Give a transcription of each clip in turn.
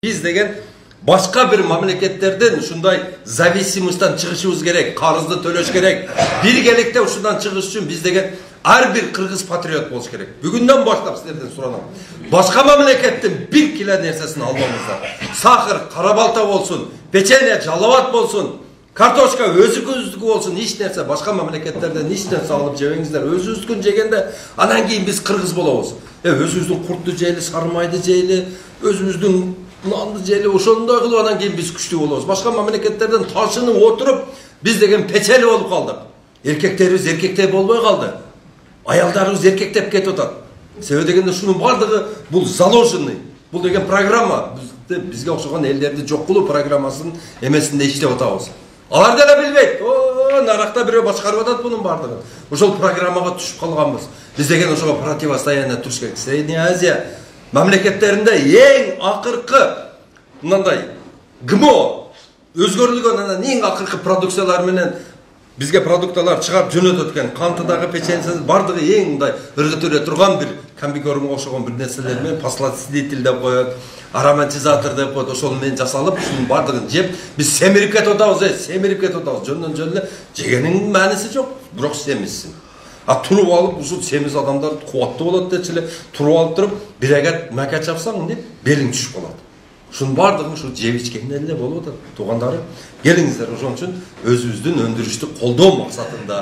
Biz деген başka bir memleketlerden şunday зависимостьтан çıkışımız gerek, karızlı төлöş gerek. Birgelikte şundan çıkış için biz деген her bir Kırgız patriot olmuş gerek. Bugünden başlap sizlerden soranam. Başka memleketten bir kilo nersesini almamızda. Sakır, karabalta olsun, peçene, jalavat olsun, kartoşka, özü olsun, hiç nerse başka memleketlerden hiç nerse alıp jebеңizdер. Özüzdükün jegende anan keyin biz Kırgız bolabız. Özümüzdün kurtlu jeyli, sarmaydı jeyli, özümüzdün nandı jeyli, oşondoy kılıp anan keyin biz күчтүү bolabız. Başka memleketlerden taşınıp oturup biz деген peçeli olup kaldık. Erkeklerimiz erkektey bolboy kaldı. Ayaldarımız erkektep ketip atat. Себеби дегенде шунун бардыгы бул заложенный. Бул деген программа. Бизге окшогон элдерди жок кылуу программасынын эмесинде иштеп атабыз. Алар деле билбейт. Наракта бирөө башкарып атат бунун бардыгын. Ошол программага түшүп калганбыз. Биз деген ошого противостояние туруш керек. Средняя Азия мамлекеттеринде эң акыркы мындай ГМО өзгөрүлгөн анан эң акыркы продукциялар менен бизге продукталар чыгап жөнөтөт экен. Кантыдагы печенье бардыгы эң мындай ыргытылып турган бир комбикормго окшогон бир нерселер менен посластитель деп коет, ароматизатор деп коет. Ошол менен жасалып, ушунун бардыгын жеп, биз семирип кетип атабыз, семирип кетип атабыз. Жөндөн жөн эле жегенин мааниси жок, бирок семизсиң. Туруп алып, ушул семиз адамдар кубаттуу болот дечи эле, туруп алып туруп, бир агат мака чапсаң, белиң түшүп калат. Шунун бардыгын ушу жеп ичкен эле болуп атат. Туугандарым, келиңиздер ошон үчүн өзүбүздүн өндүрүштү колдоо максатында,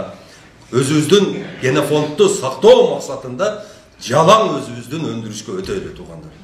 өзүбүздүн генофондду сактоо максатында жалаң өзүбүздүн өндүрүшкө өтөлү туугандар.